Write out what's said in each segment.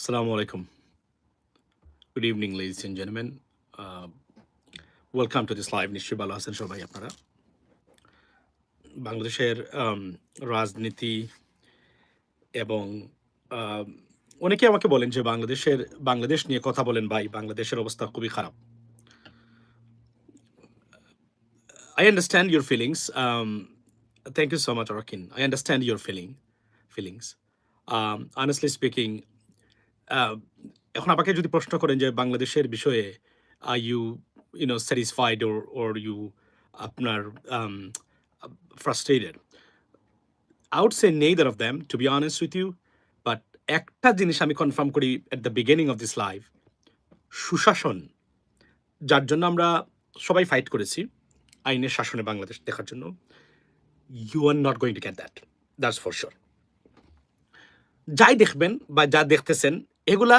Assalamu alaikum. Good evening, ladies and gentlemen. Uh, Welcome to this live. নিশ্চয়ই ভালো আছেন সবাই আপনারা। বাংলাদেশের রাজনীতি এবং আম, অনেকে আমাকে বলেন যে বাংলাদেশ নিয়ে কথা বলেন ভাই, বাংলাদেশের অবস্থা খুবই খারাপ। I understand your feelings. Thank you so much, Arakin. I understand your feelings. Honestly speaking, আহ, এখন আমাকে যদি প্রশ্ন করেন যে বাংলাদেশের বিষয়ে are you satisfied or you আপনার frustrated, I would say neither of them, to be honest with you. But একটা জিনিস আমি কনফার্ম করি at the beginning of this live, সুশাসন যার জন্য আমরা সবাই ফাইট করেছি, আইনের শাসনে বাংলাদেশ দেখার জন্য, you are not going to get that. That's for sure. যাই দেখবেন বা যা দেখতেছেন এগুলা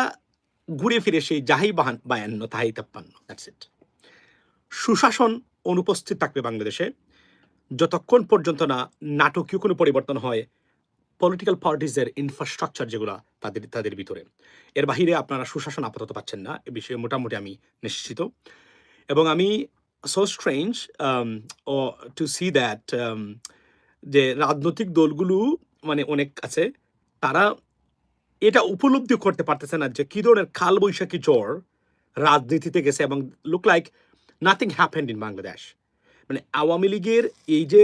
ঘুরে ফিরে সেই যাহাই বায়ান্ন তাহাই তেপ্পান্ন। That's it. সুশাসন অনুপস্থিত থাকবে বাংলাদেশে যতক্ষণ পর্যন্ত না নাটকীয় কোনো পরিবর্তন হয় পলিটিক্যাল পার্টিজের ইনফ্রাস্ট্রাকচার যেগুলো তাদের ভিতরে। এর বাহিরে আপনারা সুশাসন আপাতত পাচ্ছেন না, এ বিষয়ে মোটামুটি আমি নিশ্চিত। এবং আমি so strange to see that যে রাজনৈতিক দলগুলো মানে অনেক আছে, তারা এটা উপলব্ধি করতে পারতেছে না যে কি ধরনের কালবৈশাখী জ্বর রাজনীতিতে গেছে এবং look like nothing happened in Bangladesh. মানে আওয়ামী লীগের এই যে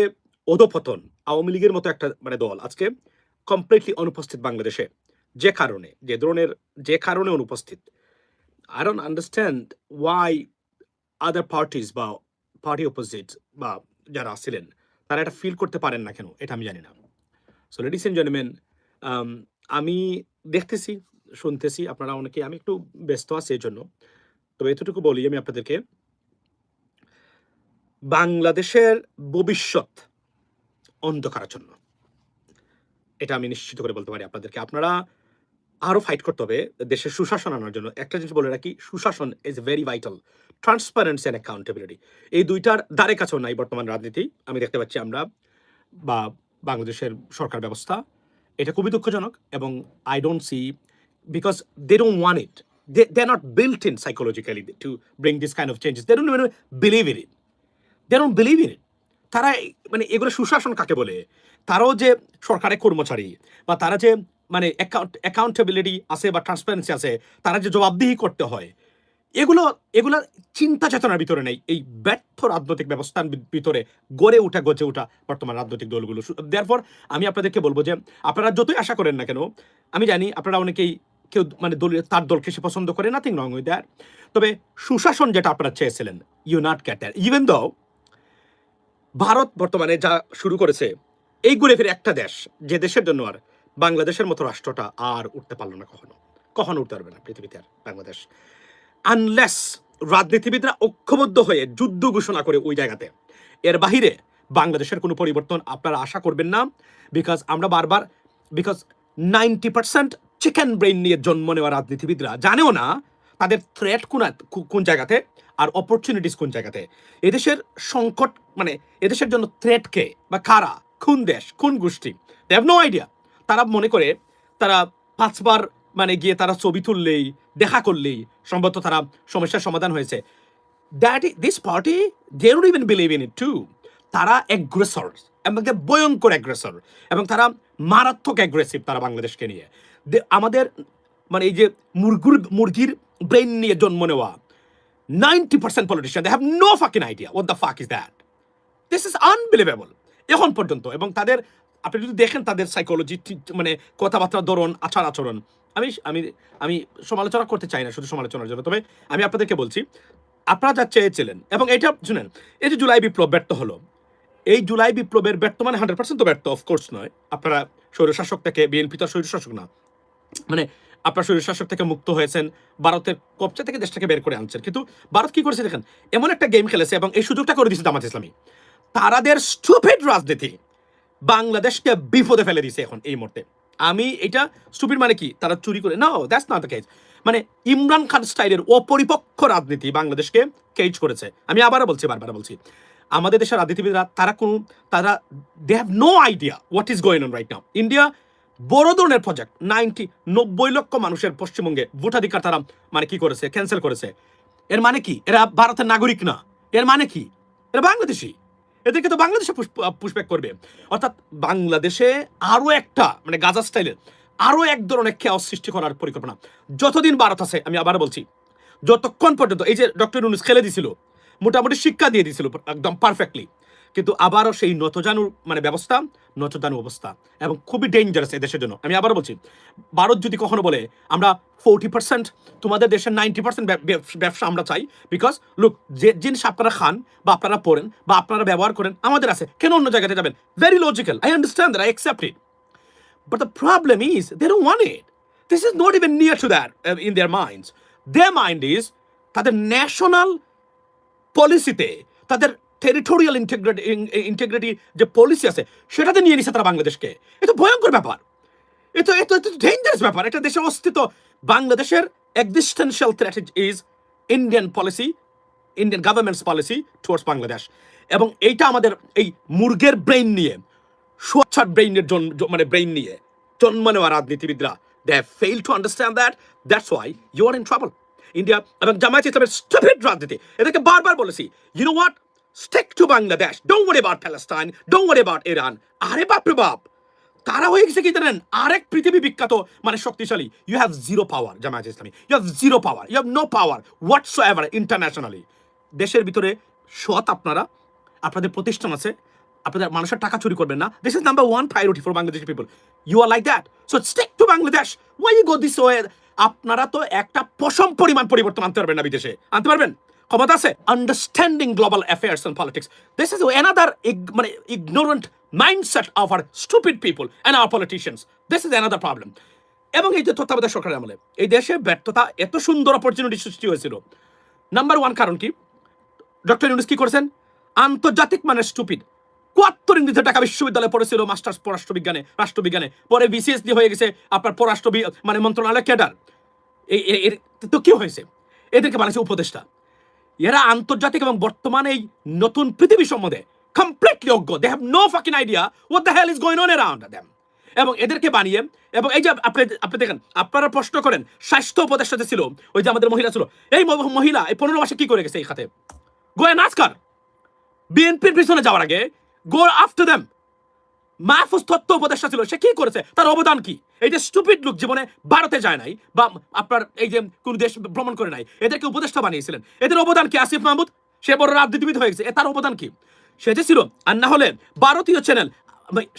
অধপতন, আওয়ামী লীগের মতো একটা মানে দল আজকে কমপ্লিটলি অনুপস্থিত বাংলাদেশে। যে কারণে অনুপস্থিত, I don't understand Y other parties বা পার্টি অপোজিট বা যারা ছিলেন তারা এটা ফিল করতে পারেন না কেন, এটা আমি জানি না। সো লেডিস এন্ড জেন্টলম্যান, আমি দেখতেছি, শুনতেছি আপনারা অনেকে, আমি একটু ব্যস্ত আছি এই জন্য। তবে এতটুকু বলি আমি আপনাদেরকে, বাংলাদেশের ভবিষ্যৎ অন্ধকারাচ্ছন্ন, এটা আমি নিশ্চিত করে বলতে পারি আপনাদেরকে। আপনারা আরো ফাইট করতে হবে দেশের সুশাসন আনার জন্য। একটা জিনিস বলে রাখি, সুশাসন is very vital. Transparency and accountability, এই দুইটার দ্বারে কাছেও নাই বর্তমান রাজনীতি। আমি দেখতে পাচ্ছি আমরা বা বাংলাদেশের সরকার ব্যবস্থা, এটা খুবই দুঃখজনক। এবং I don't see, because they don't want it, they are not built in psychologically to bring this kind of changes. They don't even believe in it, তারা মানে এগুলো সুশাসন কাকে বলে, তারাও যে সরকারের কর্মচারী বা তারা যে মানে অ্যাকাউন্টেবিলিটি আছে বা ট্রান্সপারেন্সি আছে, তারা যে জবাবদিহি করতে হয়, এগুলো চিন্তা চেতনার ভিতরে নেই। এই ব্যর্থ রাজনৈতিক ব্যবস্থার ভিতরে গড়ে ওঠা বর্তমান রাজনৈতিক দলগুলো। দেয়ারফর আমি আপনাদেরকে বলবো যে আপনারা যতই আশা করেন না কেন, আমি জানি আপনারা অনেকেই কেউ মানে তার দলকে সে পছন্দ করে, নাথিং রং উইথ দ্যাট। তবে সুশাসন যেটা আপনারা চেয়েছিলেন, you not get that. Even though Bharat বর্তমানে যা শুরু করেছে, এই ঘুরে ফিরে একটা দেশ, যে দেশের জন্য আর বাংলাদেশের মতো রাষ্ট্রটা আর উঠতে পারলো না, কখনো উঠতে পারবে না পৃথিবীতে আর বাংলাদেশ, আনলেস রাজনীতিবিদরা ঐক্যবদ্ধ হয়ে যুদ্ধ ঘোষণা করে ওই জায়গাতে। এর বাহিরে বাংলাদেশের কোনো পরিবর্তন আপনারা আশা করবেন না। বিকজ 90% চিকেন ব্রেইন নিয়ে জন্ম নেওয়া রাজনীতিবিদরা জানেও না তাদের থ্রেট কোন জায়গাতে আর অপরচুনিটিস কোন জায়গাতে। এদেশের সংকট মানে এদেশের জন্য থ্রেট কে বা কারা, কোন দেশ, কোন গোষ্ঠী, দে হ্যাভ নো আইডিয়া। তারা মনে করে তারা 5বার মানে গিয়ে তারা ছবি তুললেই, দেখা করলেই সম্ভবত তারা সমস্যার সমাধান হয়েছে। This party, they don't even believe in it too. তারা অ্যাগ্রেসর এবং ভয়ঙ্কর অ্যাগ্রেসর, এবং তারা মারাত্মক অ্যাগ্রেসিভ তারা বাংলাদেশকে নিয়ে। আমাদের মানে এই যে মুরগির ব্রেইন নিয়ে জন্ম নেওয়া 90% politician, they have no fucking idea what the fuck is that. This is unbelievable এখন পর্যন্ত। এবং তাদের আপনি যদি দেখেন তাদের সাইকোলজি, মানে কথাবার্তা, ধরন, আচরণ, আমি আমি আমি সমালোচনা করতে চাই না শুধু সমালোচনার জন্য। তবে আমি আপনাদেরকে বলছি, আপনারা যা চেয়েছিলেন, এবং এটা শুনেন, এই যে জুলাই বিপ্লব ব্যর্থ হলো, এই জুলাই বিপ্লবের ব্যর্থ মানে 100% তো ব্যর্থ অফকোর্স নয়। আপনারা স্বৈরশাসক থেকে, বিএনপি তো স্বৈরশাসক না, মানে আপনার স্বৈরশাসক থেকে মুক্ত হয়েছেন, ভারতের কবজা থেকে দেশটাকে বের করে আনছেন। কিন্তু ভারত কি করেছে দেখেন, এমন একটা গেম খেলেছে এবং এই সুযোগটা করে দিয়েছে জামাত ইসলামী। তারাদের স্টুপিড রাজনীতি বাংলাদেশকে বিপদে ফেলে দিয়েছে এখন এই মুহূর্তে। আমি এটা স্টুপিড মানে কি, তারা চুরি করে, no that's not the case. মানে ইমরান খান স্টাইলের অপরিপক্ষ রাজনীতি বাংলাদেশকে কেজ করেছে। আমি আবারও বলছি, বারবার বলছি, আমাদের দেশের রাজনীতিবিদরা তারা they have no idea what is going on right now. India বড় ধরনের প্রজেক্ট 90 লক্ষ মানুষের পশ্চিমবঙ্গে ভোটাধিকার তারা মানে কি করেছে, ক্যান্সেল করেছে। এর মানে কি এরা ভারতের নাগরিক না? এর মানে কি এরা বাংলাদেশি? এদেরকে তো বাংলাদেশে পুশব্যাক করবে। অর্থাৎ বাংলাদেশে আরো একটা মানে গাজা স্টাইলের আরো এক ধরনের খেয়াল সৃষ্টি করার পরিকল্পনা যতদিন ভারত আছে, আমি আবার বলছি, যতক্ষণ পর্যন্ত এই যে ডক্টর ইউনূস খেলে দিছিল, মোটামুটি শিক্ষা দিয়ে দিছিল একদম পারফেক্টলি, কিন্তু আবারও সেই নতজানুর মানে ব্যবস্থা, নতজানু অবস্থা, এবং খুবই ডেঞ্জারাস এই দেশের জন্য। আমি আবারও বলছি, ভারত যদি কখনো বলে আমরা 40% তোমাদের দেশের 90% ব্যবসা আমরা চাই, বিকজ লুক যে জিনিস আপনারা খান বা আপনারা পড়েন বা আপনারা ব্যবহার করেন আমাদের আছে, কেন অন্য জায়গাতে যাবেন? Very logical, I understand that, I accept it, but the problem is they don't want it. This is not even near to that in their minds. Their mind is তাদের ন্যাশনাল পলিসিতে, তাদের টেরিটোরিয়াল ইন্টিগ্রিটি যে policy আছে সেটাতে নিয়ে নিছে তারা বাংলাদেশকে। এটা ভয়ঙ্কর ব্যাপার, এটা এটা ডেঞ্জারাস ব্যাপার। একটা দেশের অস্তিত্ব, বাংলাদেশের existential threat is Indian policy, Indian government's policy towards Bangladesh. এবং এইটা আমাদের এই মুরগের ব্রেইন নিয়ে, সোচ্ছার ব্রেইনের মানে ব্রেইন নিয়ে জন্ম নেওয়া রাজনীতিবিদরা, they have fail to understand that. That's why you are in trouble. India এবং জামায়াত ইসলামের স্টুপিড রাজনীতি, এদেরকে বারবার বলেছি, you know what, stick to Bangladesh, don't worry about Palestine, don't worry about Iran. আরে বাপরে বাপ, তারা হয়ে গেছে কি জানেন, আরেক পৃথিবী বিখ্যাত মানে শক্তিশালী। You have zero power, Jamaat Islami, you have zero power, you have no power whatsoever internationally. দেশের ভিতরে সৎ আপনারা, আপনাদের প্রতিষ্ঠান আছে, আপনাদের মানুষের টাকা চুরি করবেন না। This is number one priority for Bangladeshi people. You are like that, so stick to Bangladesh. Why you go this way? আপনারা তো একটা পশম পরিমাণ পরিবর্তন আনতে পারবেন না, বিদেশে আনতে পারবেন? ক্ষমতা আছে। Understanding global affairs and politics, this is another মানে ignorant mindset of our stupid people and our politicians. This is another problem. এবং এই যে তত্ত্বাবধায়ক সরকারের আমলে এই দেশে ব্যর্থতা, এত সুন্দর অপরচুনিটি সৃষ্টি হয়েছিল। নাম্বার ওয়ান কারণ কি? ডক্টর ইউনূস কি করেছেন? আন্তর্জাতিক মানের স্টুপিড ৭৪ ইংরেজিতে ঢাকা বিশ্ববিদ্যালয়ে পড়েছিল মাস্টার্স পররাষ্ট্রবিজ্ঞানে, রাষ্ট্রবিজ্ঞানে, পরে বিসিএস দিয়ে হয়ে গেছে আপনার পররাষ্ট্র মানে মন্ত্রণালয় ক্যাডার। এর তো কি হয়েছে? এদেরকে বানাইছে উপদেষ্টা। এরা আন্তর্জাতিক এবং বর্তমানে এই নতুন পৃথিবী সম্বন্ধে কমপ্লিটলি অজ্ঞ। They have no fucking idea what the hell is going on around them. এবং এদেরকে বানিয়ে, এবং এই যে আপনি দেখেন, আপনারা প্রশ্ন করেন স্বাস্থ্য উপদেষ্টা যে ছিল, ওই যে আমাদের মহিলা ছিল, এই মহিলা এই 15 মাসে কি করে গেছে এই খাতে? গোয়া নাচকার বিএনপির পিছনে যাওয়ার আগে গো আফটার দেম। মাহফুজ তথ্য উপদেষ্টা ছিল, সে কি করেছে? তার অবদান কি? এই যে স্টুপিড লোক জীবনে ভারতে যায় নাই বা আপনার এই যে কোন দেশ ভ্রমণ করে নাই, এদেরকে উপদেষ্টা বানিয়েছিলেন, এদের অবদান কি? আসিফ মাহমুদ, সে বড় রাজনীতিবিদ হয়ে গেছে, তার অবদান কি? সে যে ছিল, আর না হলে ভারতীয় চ্যানেল,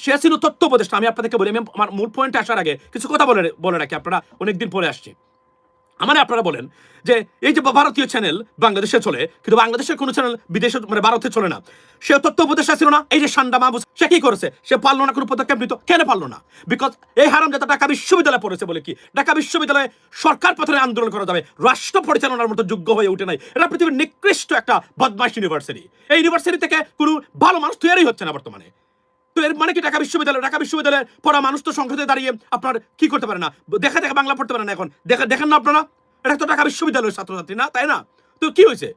সে ছিল তথ্য উপদেষ্টা। আমি আপনাদেরকে বলি, আমি আমার মূল পয়েন্টে আসার আগে কিছু কথা বলে রাখি, আপনারা অনেকদিন পরে আসছি। মানে আপনারা বলেন যে এই যে ভারতীয় চ্যানেল বাংলাদেশে চলে, কিন্তু বাংলাদেশের কোনো চ্যানেল বিদেশে মানে ভারতে চলে না। সে তথ্য উপদেষ্টা ছিল না। এই যে সান্ডা মাহবুব, সে কি করেছে? সে পারলো না কোনো পদক্ষেপ নিত। কেন পারলো না? বিকজ এই হারামজাদা ঢাকা বিশ্ববিদ্যালয়ে পড়েছে বলে কি ঢাকা বিশ্ববিদ্যালয়ে সরকার পথে আন্দোলন করা যাবে, রাষ্ট্র পরিচালনার মতো যোগ্য হয়ে ওঠে নাই। এটা পৃথিবীর নিকৃষ্ট একটা বদমাইশ ইউনিভার্সিটি। এই ইউনিভার্সিটি থেকে কোনো ভালো মানুষ তৈরি হচ্ছে না বর্তমানে। তো এর মানে কি ঢাকা বিশ্ববিদ্যালয়ের পড়া মানুষ তো সংসদে দাঁড়িয়ে আপনার কি করতে পারে না, দেখা বাংলা পড়তে পারে না। এখন দেখেন না আপনারা, এটা তো ঢাকা বিশ্ববিদ্যালয়ের ছাত্রছাত্রী না, তাই না? তো কি হয়েছে?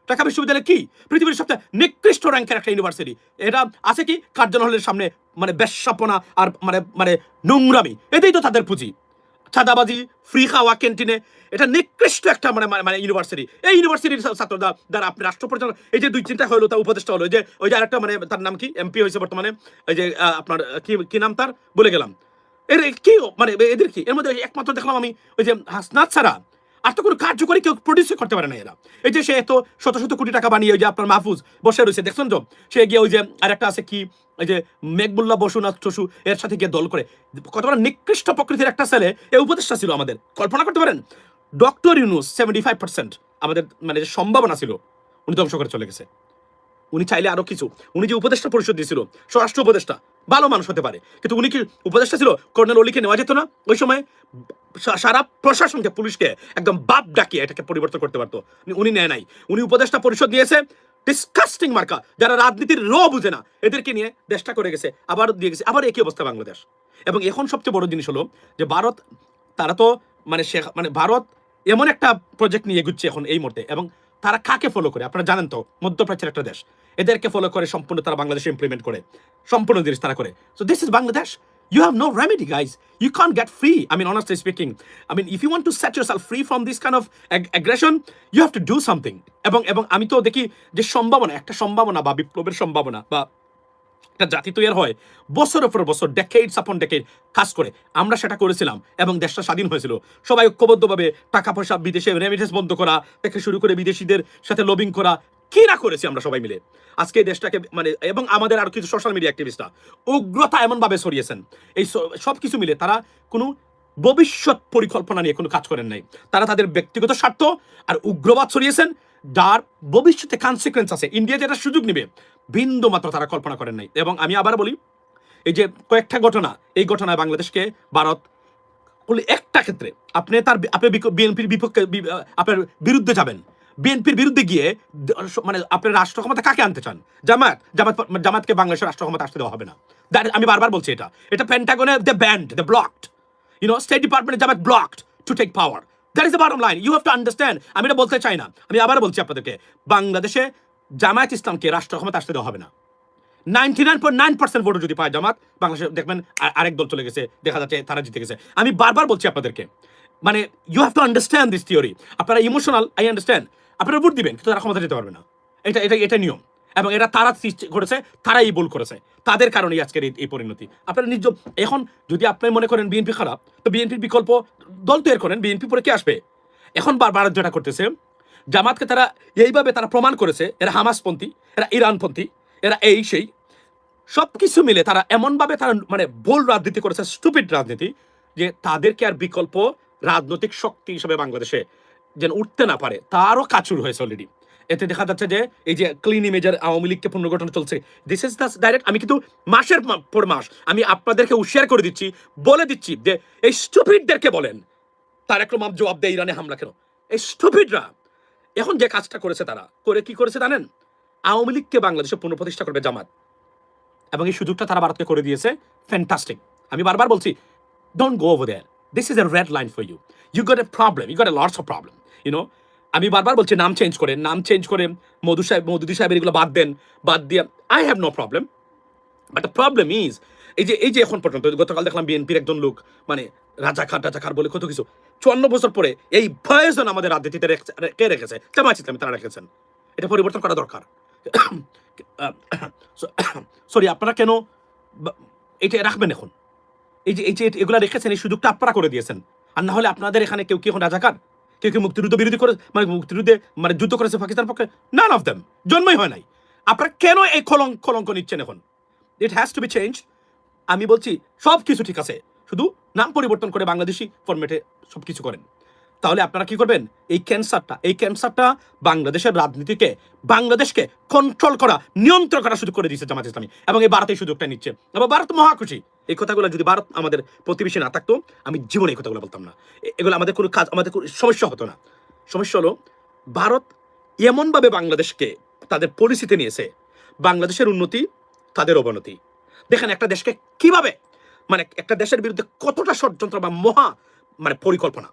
ঢাকা বিশ্ববিদ্যালয় কি পৃথিবীর সবচেয়ে নিকৃষ্ট র্যাঙ্কের একটা ইউনিভার্সিটি। এটা আছে কি কার্জন হলের সামনে মানে বেশ্যাপনা আর মানে নোংরামি, এটাই তো তাদের পুঁজি। চাঁদাবাজি, ফ্রি খাওয়া ক্যান্টিনে, এটা নিকৃষ্ট একটা মানে ইউনিভার্সিটি। এই ইউনিভার্সিটির ছাত্ররা দ্বারা আপনি রাষ্ট্র পরিচালনা, এই যে 2-3টা হলো তা উপদেষ্টা হলো, যে ওই যে আরেকটা মানে তার নাম কি, এমপি হয়েছে বর্তমানে, ওই যে আপনার কি নাম তার বলে গেলাম। এর কি মানে এদের কি? এর মধ্যে একমাত্র দেখলাম আমি ওই যে হাসনাত ছাড়া আর তো কোনো কার্যকরী কেউ প্রডিউস করতে পারে না এরা। এই যে সে এত শত কোটি টাকা বানিয়ে ওই যে আপনার মাহফুজ বসে রয়েছে, দেখছেন তো? সে গিয়ে ওই যে আরেকটা আছে কি, ওই যে মেঘবুল্লাহ বসুনাথ টসু, এর সাথে গিয়ে দল করে কত বড় নিকৃষ্ট প্রকৃতির একটা ছেলে এই উপদেষ্টা ছিল আমাদের। কল্পনা করতে পারেন? ডক্টর ইউনূস 75% আমাদের মানে যে সম্ভাবনা ছিল উনি ধ্বংস করে চলে গেছে। উনি চাইলে আরো কিছু, উনি যে উপদেষ্টা পরিষদ দিয়েছিল, স্বরাষ্ট্র উপদেষ্টা, ভালো মানুষ হতে পারে, কিন্তু উনি কি উপদেষ্টা ছিল? কর্নেল অলিকে নেওয়া যেত না? ওই সময় সারা প্রশাসনকে, পুলিশকে একদম বাপ ডাকিয়ে এটাকে পরিবর্তন করতে পারতো। উনি নেয় নাই। উনি উপদেষ্টা পরিষদ দিয়েছে ডিসকাস্টিং মার্কা, যারা রাজনীতির বুঝে না, এদেরকে নিয়ে দেশটা করে গেছে, আবার দিয়ে গেছে। আবার একই অবস্থা বাংলাদেশ। এবং এখন সবচেয়ে বড় জিনিস হলো যে ভারত, তারা তো মানে ভারত এমন একটা প্রজেক্ট নিয়ে এগুচ্ছে এখন এই মুহূর্তে, এবং তারা কাকে ফলো করে আপনারা জানেন তো? মধ্যপ্রাচ্যের একটা দেশ, এদেরকে ফলো করে সম্পূর্ণ তারা বাংলাদেশে ইমপ্লিমেন্ট করে, সম্পূর্ণ জিনিস তারা করে। So this is Bangladesh. You have no remedy, guys. You can't get free. I mean, honestly speaking, I mean, if you want to set yourself free from this kind of aggression, you have to do something. এবং আমি তো দেখি যে সম্ভাবনা, একটা সম্ভাবনা বা বিপ্লবের সম্ভাবনা বা একটা জাতি তৈরি হয় বছরের পর বছর, ডেকেডস আপন ডেকেড কাজ করে। আমরা সেটা করেছিলাম এবং দেশটা স্বাধীন হয়েছিল। সবাই ঐক্যবদ্ধভাবে টাকা পয়সা বিদেশে রেমিটেন্স বন্ধ করা থেকে শুরু করে বিদেশিদের সাথে লবিং করা, কি না করেছি আমরা সবাই মিলে। আজকে এই দেশটাকে মানে, এবং আমাদের আর কিছু সোশ্যাল মিডিয়া অ্যাক্টিভিস্টরা উগ্রতা এমনভাবে ছড়িয়েছেন, এই সব কিছু মিলে তারা কোনো ভবিষ্যৎ পরিকল্পনা নিয়ে কোনো কাজ করেন নাই। তারা তাদের ব্যক্তিগত স্বার্থ আর উগ্রবাদ ছড়িয়েছেন, যার ভবিষ্যতে কনসিকুয়েন্স আছে। ইন্ডিয়া যেটা সুযোগ নেবে বিন্দু মাত্র তারা কল্পনা করেন নাই। এবং আমি আবার বলি, এই যে কয়েকটা ঘটনা, এই ঘটনায় বাংলাদেশকে ভারত একটা ক্ষেত্রে আপনি বিএনপির বিপক্ষে আপনার বিরুদ্ধে যাবেন, বিএনপির বিরুদ্ধে গিয়ে মানে আপনার রাষ্ট্র ক্ষমতা কাকে আনতে চান? জামাতকে বাংলাদেশের রাষ্ট্র ক্ষমতা আসতে দেওয়া হবে না। আমি বারবার বলছি, এটা পেন্টাগনে they banned, they blocked, state ডিপার্টমেন্টে Jamaat blocked to take power. That is the bottom line. You have to understand. আমি এটা বলতে চাই না, আমি আবার বলছি আপনাদেরকে, বাংলাদেশে জামায়াত ইসলামকে রাষ্ট্র ক্ষমতা আসতে দেওয়া হবে না। 99.9% ভোট যদি পায় জামাত, বাংলাদেশে দেখবেন আরেক দল চলে গেছে, দেখা যাচ্ছে তারা জিতে গেছে। আমি বারবার বলছি আপনাদেরকে, মানে you have to understand this theory. আপনারা ইমোশনাল, আই আন্ডারস্ট্যান্ড, আপনারা ভোট দিবেন কিন্তু তারা ক্ষমতা দিতে পারবে না। এটা নিয়ম, এবং এটা তারা সৃষ্টি করেছে, তারাই ভুল করেছে, তাদের কারণেই আজকের এই পরিণতি। আপনারা নিজ এখন যদি আপনি মনে করেন বিএনপি খারাপ, তো বিএনপির বিকল্প দল তৈরি করেন, বিএনপি পরে কে আসবে? এখন ভারত যেটা করতেছে, জামাতকে তারা এইভাবে তারা প্রমাণ করেছে এরা হামাসপন্থী, এরা ইরানপন্থী, এরা এই সেই সব কিছু মিলে তারা এমনভাবে তারা মানে ভুল রাজনীতি করেছে, স্টুপিড রাজনীতি, যে তাদেরকে আর বিকল্প রাজনৈতিক শক্তি হিসেবে বাংলাদেশে যেন উঠতে না পারে, তারও কাজ শুরু হয়েছে অলরেডি। এতে দেখা যাচ্ছে যে এই যে ক্লিন ইমেজের আওয়ামী লীগকে পুনর্গঠন চলছে, দিস ইজ দ্য ডাইরেক্ট। আমি কিন্তু মাসের পর মাস আমি আপনাদেরকে হুঁশিয়ার করে দিচ্ছি, বলে দিচ্ছি যে এই স্টুপিডদেরকে বলেন তারেক রহমান জবাব দেয় ইরানে হামলা কেন। এই স্টুপিডরা এখন যে কাজটা করেছে, তারা করে কি করেছে জানেন? আওয়ামী লীগকে বাংলাদেশে পুনঃপ্রতিষ্ঠা করবে জামাত, এবং এই সুযোগটা তারা ভারতকে করে দিয়েছে। ফ্যান্টাস্টিক। আমি বারবার বলছি, don't go over there, this is a red line for you, you got a problem, you got a lots of problem. আমি বারবার বলছি, নাম চেঞ্জ করে মৌদুদি সাহেবের এগুলো বাদ দিয়ে I have no problem. But the problem is এই যে এখন পর্যন্ত, গতকাল দেখলাম বিএনপির একজন লোক মানে রাজাকার বলে কত কিছু। 54 বছর পরে এই ভয়জন আমাদের রাজনীতিতে কে রেখেছে? জামায়াত ইসলামী, তারা রেখেছেন। এটা পরিবর্তন করা দরকার। সরি, আপনারা কেন এটা রাখবেন এখন? এই যে এগুলা রেখেছেন, এই সুযোগটা আপনারা করে দিয়েছেন। আর না হলে আপনাদের এখানে কেউ কি এখন রাজাকার? কেউ কি মুক্তিযুদ্ধ বিরোধী করে, মানে মুক্তিযুদ্ধে মানে যুদ্ধ করেছে পাকিস্তানের পক্ষে? নান অফ দেম, জন্মই হয় নাই। আপনারা কেন এই কলঙ্ক নিচ্ছেন এখন? It has to be change. আমি বলছি সব কিছু ঠিক আছে, শুধু নাম পরিবর্তন করে বাংলাদেশি ফরম্যাটে সব কিছু করেন। তাহলে আপনারা কি করবেন? এই ক্যান্সারটা বাংলাদেশের রাজনীতিকে, বাংলাদেশকে কন্ট্রোল করা, নিয়ন্ত্রণ করা সুযোগ করে দিচ্ছে জামায়াত ইসলামী, এবং এই ভারত এই সুযোগটা নিচ্ছে। এবং ভারত মহাখুশি। এই কথাগুলো যদি ভারত আমাদের প্রতিবেশী না থাকতো, আমি জীবনে এই কথাগুলো বলতাম না। এগুলো আমাদের কোনো কাজ, আমাদের কোনো সমস্যা হতো না। সমস্যা হলো ভারত এমনভাবে বাংলাদেশকে তাদের পরিস্থিতি নিয়েছে, বাংলাদেশের উন্নতি, তাদের অবনতি। দেখেন একটা দেশকে কিভাবে, মানে একটা দেশের বিরুদ্ধে কতটা ষড়যন্ত্র বা মানে পরিকল্পনা।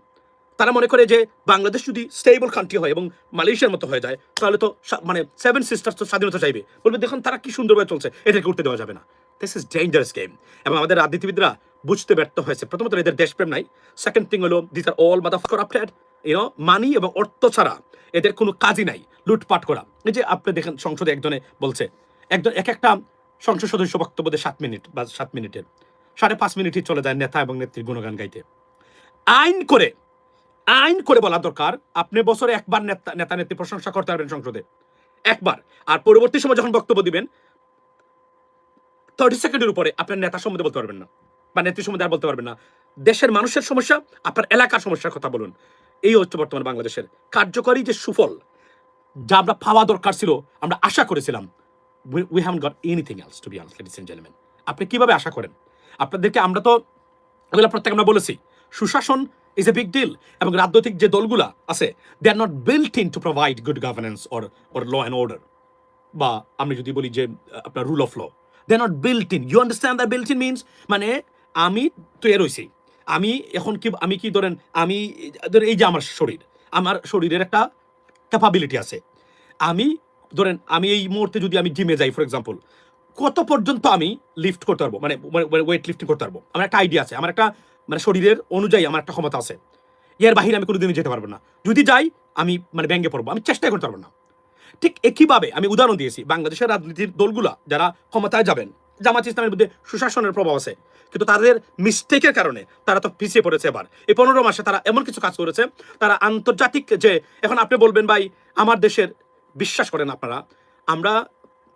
তারা মনে করে যে বাংলাদেশ যদি স্টেবল কান্ট্রি হয় এবং মালয়েশিয়ার মতো হয়ে যায়, তাহলে তো মানে 7 সিস্টার্স তো স্বাধীনতা চাইবে, বলবে দেখুন তারা কি সুন্দরভাবে চলছে, এদেরকে উঠতে দেওয়া যাবে না। This is dangerous game. এবং আমাদের রাজনীতিবিদরা বুঝতে ব্যর্থ হয়েছে। প্রথমত এদের দেশপ্রেম নাই, সেকেন্ড থিং হলো this are all mother corrupted, money এবং অর্থ ছাড়া এদের কোনো কাজই নাই, লুটপাট করা। এই যে আপনি দেখেন সংসদে একজনে বলছে, এক একটা সংসদ সদস্য বক্তব্য দেয় 7 মিনিট বা 7 মিনিটের, 5.5 মিনিটই চলে যায় নেতা এবং নেত্রীর গুণগান গাইতে। আইন করে বলা দরকার, আপনি বছরে একবার নেতা নেত্রী প্রশংসা করতে পারবেন সংসদে, একবার। আর পরবর্তী সময় যখন বক্তব্য দিবেন 30 সেকেন্ডের উপরে আপনার নেতা সম্বন্ধে বলতে পারবেন না, বা নেত্রী সম্বন্ধে আর বলতে পারবেন না। দেশের মানুষের সমস্যা, আপনার এলাকার সমস্যার কথা বলুন। এই হচ্ছে বর্তমান বাংলাদেশের কার্যকরী যে সুফল, যা আমরা পাওয়া দরকার ছিল, আমরা আশা করেছিলাম। we haven't got anything else, to be honest, ladies and gentlemen. আপনি কিভাবে আশা করেন? আপনাদেরকে আমরা তো এগুলো প্রত্যেক আমরা বলেছি, সুশাসন is a big deal, এবং রাজনৈতিক যে দলগুলা আছে, they are not built in to provide good governance or law and order, বা আমি যদি বলি যে আপনার rule of law, they are not built in. You understand that built in means? মানে আমি তো রইছি, আমি কি ধরেন, এই যে আমার শরীরের একটা ক্যাপাবিলিটি আছে। আমি ধরেন আমি এই মুহূর্তে যদি আমি জিমে যাই ফর এক্সাম্পল, কত পর্যন্ত আমি লিফট করতে পারবো, মানে ওয়েট লিফটিং করতে পারবো। আমার একটা আইডিয়া আছে, আমার একটা মানে শরীরের অনুযায়ী আমার একটা ক্ষমতা আছে। এর বাহিরে আমি কোনোদিনই যেতে পারবো না। যদি যাই আমি মানে ব্যাঙ্গে পড়বো, আমি চেষ্টাই করতে পারবো না। ঠিক একইভাবে আমি উদাহরণ দিয়েছি, বাংলাদেশের রাজনীতির দলগুলা যারা ক্ষমতায় যাবেন, জামাত ইসলামের মধ্যে সুশাসনের প্রভাব আছে, কিন্তু তাদের মিস্টেকের কারণে তারা তো পিছিয়ে পড়েছে। এবার এই 15 মাসে তারা এমন কিছু কাজ করেছে, তারা আন্তর্জাতিক যে, এখন আপনি বলবেন ভাই আমার দেশের, বিশ্বাস করেন আপনারা, আমরা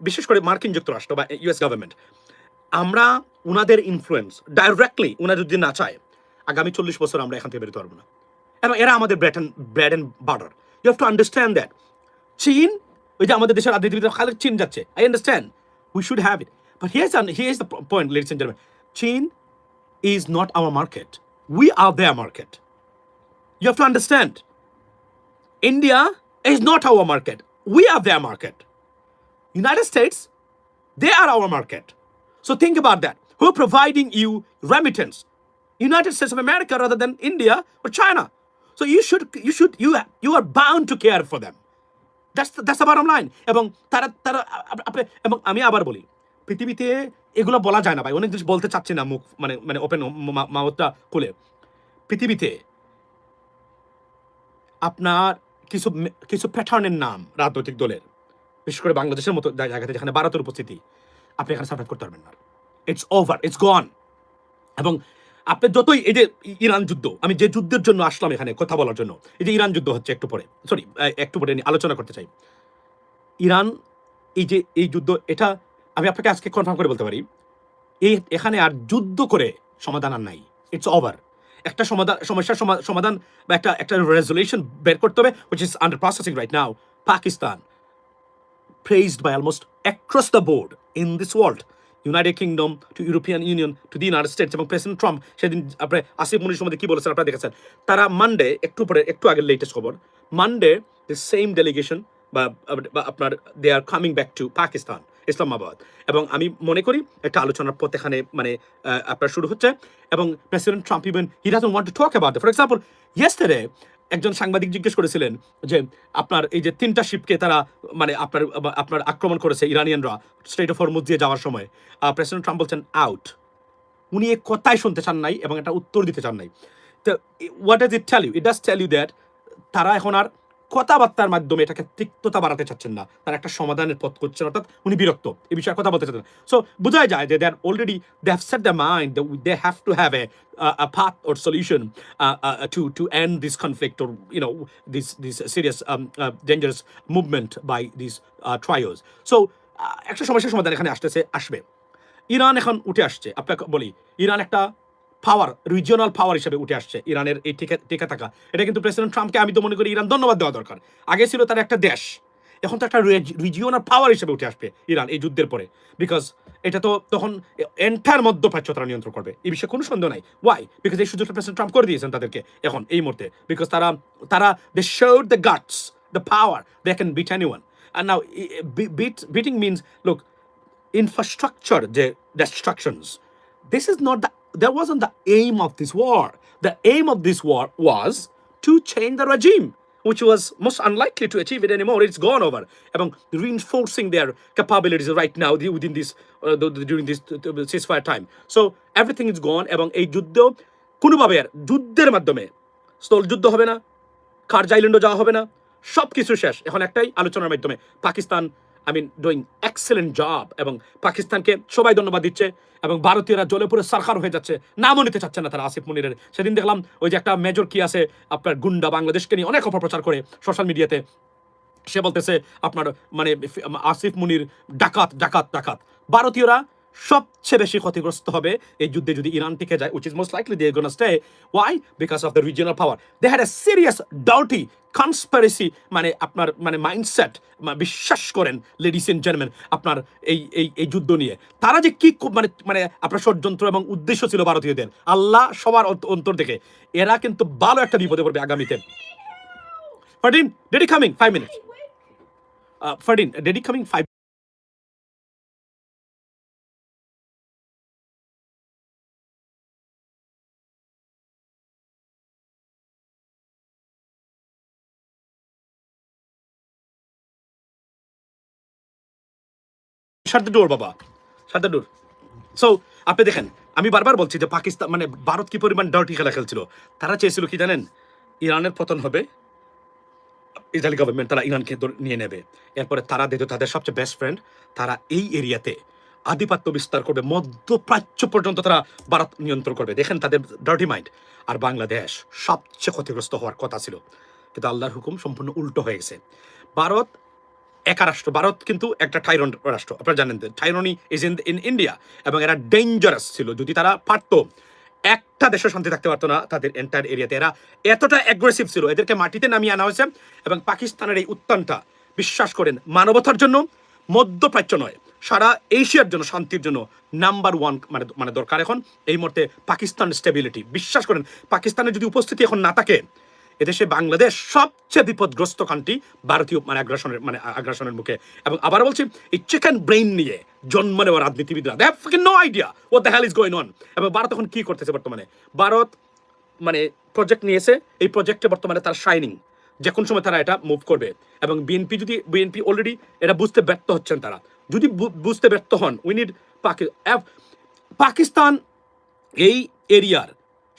বিশেষ করে মার্কিন যুক্তরাষ্ট্র বা ইউএস গভর্নমেন্ট, আমরা উনাদের ইনফ্লুয়েন্স ডাইরেক্টলি উনারা যদি না চায়, আগামী 40 বছর আমরা এখান থেকে বেরোতে পারবো না। এবং এরা আমাদের bread and butter. You have to understand that. চীন, ওই যে আমাদের দেশের রাজনীতিবিদ খালি চীন যাচ্ছে, I understand, we should have it, but here's the point, ladies and gentleman, চীন is not our market. We are their market. You have to understand. India is not our market. We are their market. United States, they are our market. So think about that. Who are providing you remittance? United States of America rather than India or China. So you are bound to care for them. That's the bottom line. এবং তারা তারা এবং আমি আবার বলি, পৃথিবীতে এগুলো বলা যায় না ভাই, অনেক জিনিস বলতে চাচ্ছি না, মুখ মানে মানে ওপেন মাউথটা খুলে। পৃথিবীতে আপনার কিছু কিছু প্যাটার্নের নাম রাজনৈতিক দলের, বিশেষ করে বাংলাদেশের মতো জায়গাতে যেখানে ভারতের উপস্থিতি, আপনি এখানে সার্ভাইভ করতে পারবেন না। ইটস ওভার, ইটস গন। এবং আপনি যতই, এই যে ইরান যুদ্ধ, আমি যে যুদ্ধের জন্য আসলাম এখানে কথা বলার জন্য, এই যে ইরান যুদ্ধ হচ্ছে, একটু পরে আলোচনা করতে চাই। ইরান, এই যে এই যুদ্ধ, এটা আমি আপনাকে আজকে কনফার্ম করে বলতে পারি, এখানে আর যুদ্ধ করে সমাধান আর নাই। It's over. একটা সমস্যার সমাধান বা একটা রেজলিউশন বের করতে হবে, which is under processing right now. Pakistan, praised by almost across the board in this world, United Kingdom to European Union to the United States, এবং প্রেসিডেন্ট ট্রাম্প সেদিন আপনি আসিফ মনির সম্বন্ধে কি বলেছেন আপনারা দেখেছেন। তারা মানডে, একটু আগের লেটেস্ট খবর, মানডে দ্য সেম ডেলিগেশন বা আপনার they are coming back to Pakistan, Islamabad. এবং আমি মনে করি একটা আলোচনার পথ এখানে মানে আপনার শুরু হচ্ছে। এবং president Trump even he doesn't want to talk about it. For example, yesterday একজন সাংবাদিক জিজ্ঞেস করেছিলেন যে আপনার এই যে 3টা শিপকে তারা মানে আপনার আক্রমণ করেছে ইরানিয়ানরা স্ট্রেট অফ হরমুজ দিয়ে যাওয়ার সময়, প্রেসিডেন্ট ট্রাম্প বলছেন আউট। উনি এক কথাই শুনতে চান নাই এবং একটা উত্তর দিতে চান নাই। তো what does it tell you? It does tell you that তারা এখন আর কথাবার্তার মাধ্যমে এটাকে তিক্ততা বাড়াতে চাচ্ছেন না, তারা একটা সমাধানের পথ করছেন, অর্থাৎ উনি বিরক্ত, এই বিষয়ে কথা বলতে চাচ্ছেন। সো বোঝাই যায় যে they are already, they have set the mind, they have to have a path or solution to end this conflict, or this serious dangerous movement by these trials. So একটা সমস্যার সমাধান এখানে আসবে। ইরান এখন উঠে আসছে, আপনাকে বলি, ইরান একটা পাওয়ার, রিজিওনাল পাওয়ার হিসেবে উঠে আসছে। ইরানের এই টিকে থাকা, এটা কিন্তু প্রেসিডেন্ট ট্রাম্পকে আমি তো মনে করি ইরান ধন্যবাদ দেওয়া দরকার। আগে ছিল তার একটা দেশ, এখন তো একটা রিজিওনাল পাওয়ার হিসেবে উঠে আসবে ইরান এই যুদ্ধের পরে। বিকজ এটা তো তখন এন্টায়ার মধ্যপ্রাচ্য তারা নিয়ন্ত্রণ করবে, এই বিষয়ে কোনো সন্দেহ নাই। ওয়াই? বিকজ এই সুযোগটা প্রেসিডেন্ট ট্রাম্প করে দিয়েছেন তাদেরকে এখন এই মুহূর্তে। বিকজ তারা they showed the guts, the power, they can beat anyone. And now beating means, look, infrastructure destructions. This is not that wasn't the aim of this war. The aim of this war was to change the regime, which was most unlikely to achieve it anymore. It's gone over. এবং reinforcing their capabilities right now within this during this ceasefire time. So everything is gone. এবং এই যুদ্ধ কোনোভাবে আর যুদ্ধের মাধ্যমে স্থল যুদ্ধ হবে না, কার্জ আইল্যান্ডও যাওয়া হবে না, সব কিছু শেষ। এখন একটাই আলোচনার মাধ্যমে পাকিস্তান ডুইং এক্সেলেন্ট জব, এবং পাকিস্তানকে সবাই ধন্যবাদ দিচ্ছে, এবং ভারতীয়রা জলে পুরো সরকার হয়ে যাচ্ছে, নামও নিতে চাচ্ছে না তারা আসিফ মনিরের। সেদিন দেখলাম ওই যে একটা মেজর কি আছে আপনার গুন্ডা, বাংলাদেশকে নিয়ে অনেক অপপ্রচার করে সোশ্যাল মিডিয়াতে, সে বলতেছে আপনার মানে আসিফ মুনির ডাকাত ডাকাত ডাকাত। ভারতীয়রা সবচেয়ে বেশি ক্ষতিগ্রস্ত হবে এই যুদ্ধে যদি ইরান টিকে যায়, which is most likely they are going to stay. Why? Because of the regional power. They had a serious dirty conspiracy মানে আপনার মানে মাইন্ডসেট, বিশ্বাস করেন লেডিস এন্ড জেন্টলম্যান, আপনার এই যুদ্ধ নিয়ে তারা যে কি মানে আপনার ষড়যন্ত্র এবং উদ্দেশ্য ছিল ভারতীয়দের, আল্লাহ সবার অন্তর দেখে, এরা কিন্তু ভালো একটা বিপদে পড়বে আগামীতে। Fardin, daddy coming 5 minutes. Ferdin, Daddy coming 5. Shut the door, Baba. Sardaar so আপনি দেখেন, আমি বারবার বলছি যে পাকিস্তান মানে ভারত কি পরিমাণ ডার্টি খেলা খেলছিল। তারা চেয়েছিল কি জানেন, ইরানের পতন হবে, ইসরায়েলি গভর্নমেন্ট তারা ইরানকে নিয়ে নেবে, এরপরে তারা দিত তাদের সবচেয়ে বেস্ট ফ্রেন্ড, তারা এই এরিয়াতে আধিপত্য বিস্তার করবে, মধ্যপ্রাচ্য পর্যন্ত তারা ভারত নিয়ন্ত্রণ করবে। দেখেন তাদের ডার্টি মাইন্ড। আর বাংলাদেশ সবচেয়ে ক্ষতিগ্রস্ত হওয়ার কথা ছিল, কিন্তু আল্লাহর হুকুম সম্পূর্ণ উল্টো হয়ে গেছে। ভারত একা রাষ্ট্র, ভারত কিন্তু একটা টাইরন রাষ্ট্র, আপনারা জানেন টাইরনি ইজ ইন ইন্ডিয়া, এবং এরা ডেঞ্জারাস ছিল। যদি তারা পারতো, একটা দেশে শান্তি থাকতে পারতো না তাদের এন্টায়ার এরিয়াতে। এরা এতটা অ্যাগ্রেসিভ ছিল, এদেরকে মাটিতে নামিয়ে আনা হয়েছে। এবং পাকিস্তানের এই উত্থানটা, বিশ্বাস করেন, মানবতার জন্য, মধ্যপ্রাচ্য নয়, সারা এশিয়ার জন্য, শান্তির জন্য নাম্বার ওয়ান মানে দরকার এখন এই মুহূর্তে পাকিস্তান স্টেবিলিটি। বিশ্বাস করেন, পাকিস্তানের যদি উপস্থিতি এখন না থাকে, এদেশে বাংলাদেশ সবচেয়ে বিপদগ্রস্ত কান্ট্রি ভারতীয় আগ্রাসনের মুখে। এবং আবার বলছি, এই চিকেন ব্রেইন নিয়ে জন্ম নেওয়া রাজনীতিবিদরা, they have fucking no idea what the hell is going on. এবং ভারত এখন কি করতেছে বর্তমানে, ভারত মানে প্রজেক্ট নিয়েছে, এই প্রজেক্টে বর্তমানে তার শাইনিং, যে কোন সময় তারা এটা মুভ করবে। এবং বিএনপি অলরেডি এটা বুঝতে ব্যর্থ হচ্ছেন। তারা যদি বুঝতে ব্যর্থ হন, উই নিড পাকিস্তান এই এরিয়ার